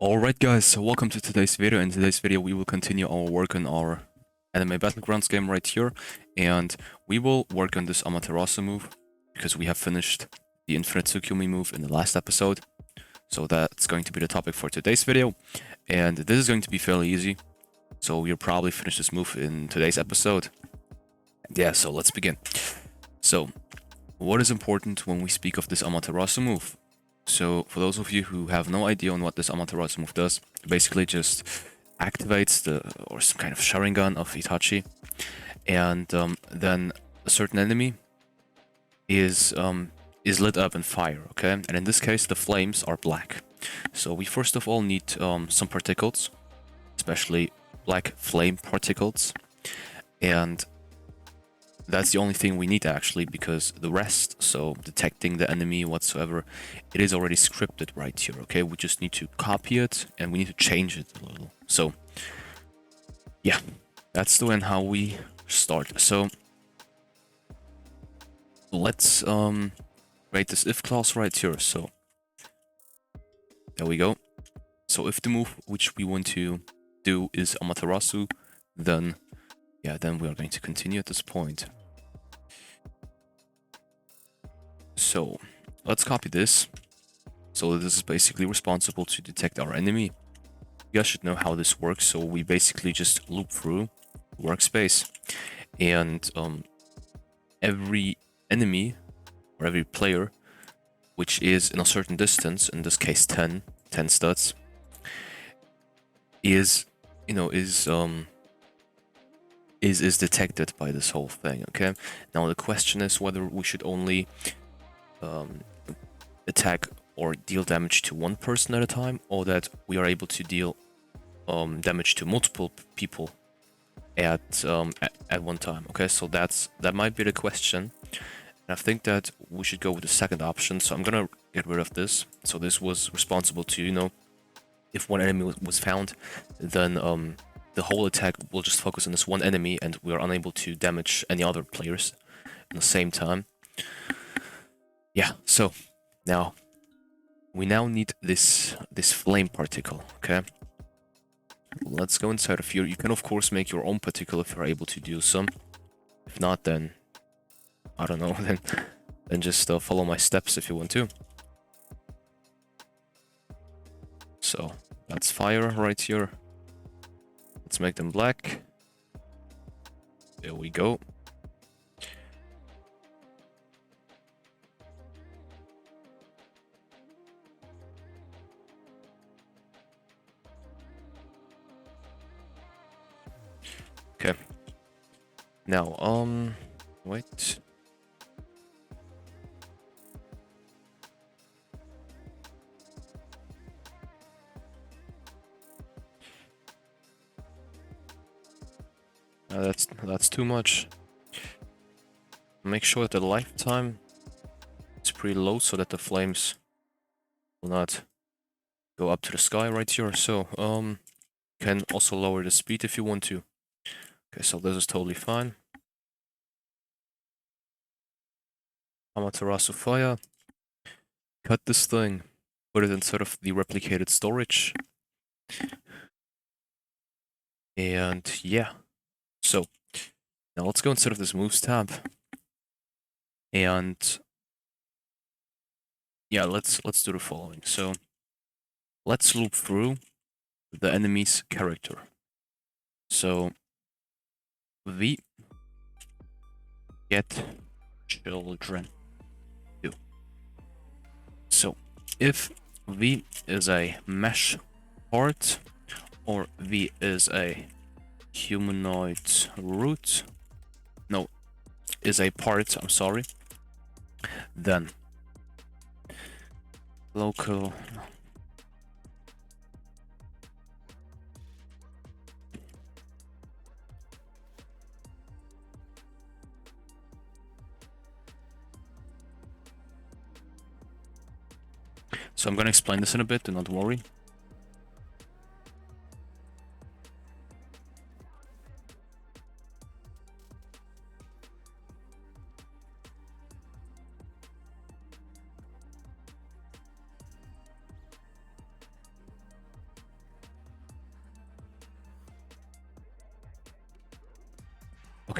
Alright guys, so welcome to today's video. In today's video we will continue our work on our anime Battlegrounds game right here, and we will work on this amaterasu move because we have finished the infinite Tsukumi move in the last episode. So that's going to be the topic for today's video, and this is going to be fairly easy, so we'll probably finish this move in today's episode. Yeah, so let's begin. So, what is important when we speak of this amaterasu move? So, for those of you who have no idea on what this amaterasu move does, it basically just activates some kind of Sharingan of Itachi, and then a certain enemy is lit up in fire, okay? And in this case, the flames are black. So we first of all need some particles, especially black flame particles, and that's the only thing we need actually, because the rest, so detecting the enemy whatsoever, it is already scripted right here, okay? We just need to copy it and we need to change it a little. So yeah, that's the way and how we start. So let's create this if clause right here. So there we go. So if the move which we want to do is amaterasu, then we are going to continue at this point. So let's copy this. So this is basically responsible to detect our enemy. You guys should know how this works. So we basically just loop through the workspace, and every enemy or every player which is in a certain distance, in this case 10 studs, is detected by this whole thing. Okay, now the question is whether we should only attack or deal damage to one person at a time, or that we are able to deal damage to multiple people at one time. Okay, so that might be the question, and I think that we should go with the second option. So I'm gonna get rid of this. So this was responsible to, if one enemy was found, then the whole attack will just focus on this one enemy, and we are unable to damage any other players at the same time. Yeah, so now we need this flame particle, okay? Let's go inside of here. You can of course make your own particle if you're able to do so. If not, then I don't know, then just follow my steps if you want to. So that's fire right here. Let's make them black. There we go. Okay. Now, wait. That's too much. Make sure that the lifetime is pretty low so that the flames will not go up to the sky right here. So, can also lower the speed if you want to. Okay, so this is totally fine. Amaterasu fire. Cut this thing. Put it inside of the replicated storage. And yeah. So now let's go inside of this moves tab. And yeah, let's do the following. So let's loop through the enemy's character. So V get children do. So if V is a mesh part, or V is a humanoid root, no, is a part, I'm sorry, then local So I'm gonna explain this in a bit, do not worry.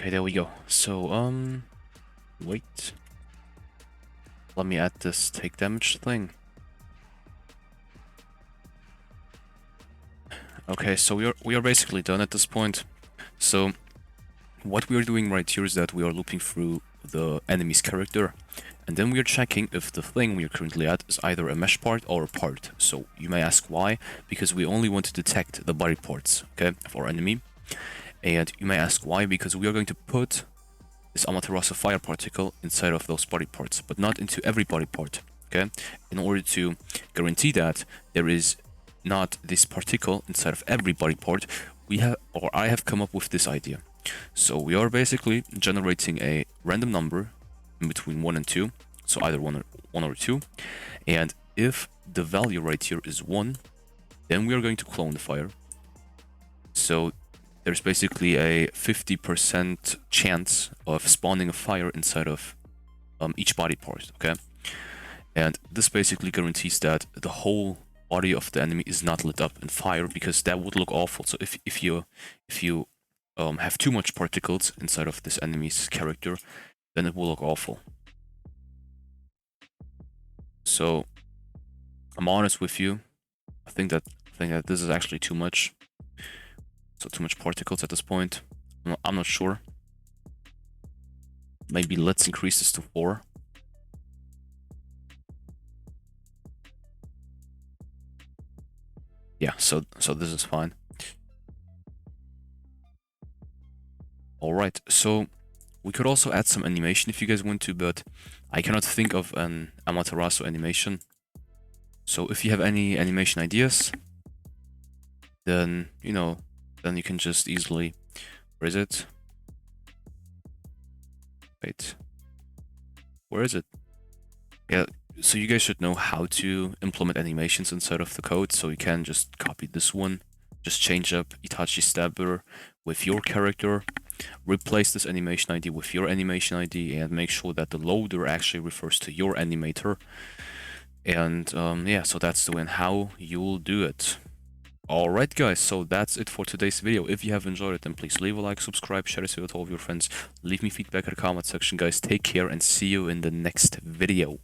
Okay, there we go. So, wait. Let me add this take damage thing. Okay, so we are basically done at this point. So, what we are doing right here is that we are looping through the enemy's character, and then we are checking if the thing we are currently at is either a mesh part or a part. So, you may ask why, because we only want to detect the body parts, okay, of our enemy. And you may ask why, because we are going to put this amaterasu fire particle inside of those body parts, but not into every body part, okay? In order to guarantee that there is not this particle inside of every body part, I have come up with this idea. So we are basically generating a random number in between 1 and 2, so either 1 or 2, and if the value right here is 1, then we are going to clone the fire. So there's basically a 50% chance of spawning a fire inside of each body part, okay? And this basically guarantees that the whole body of the enemy is not lit up in fire, because that would look awful. So if you have too much particles inside of this enemy's character, then it will look awful. So I'm honest with you, I think that this is actually too much. So too much particles at this point. I'm not sure. Maybe let's increase this to 4. Yeah, so this is fine. Alright, so we could also add some animation if you guys want to, but I cannot think of an amaterasu animation. So if you have any animation ideas, then, you know, then you can just easily... Where is it? Wait. Where is it? Yeah, so you guys should know how to implement animations inside of the code, so you can just copy this one, just change up Itachi stabber with your character, replace this animation ID with your animation ID, and make sure that the loader actually refers to your animator. And yeah, so that's the way and how you'll do it. Alright guys, so that's it for today's video. If you have enjoyed it, then please leave a like, subscribe, share this video with all of your friends, leave me feedback in the comment section guys. Take care and see you in the next video.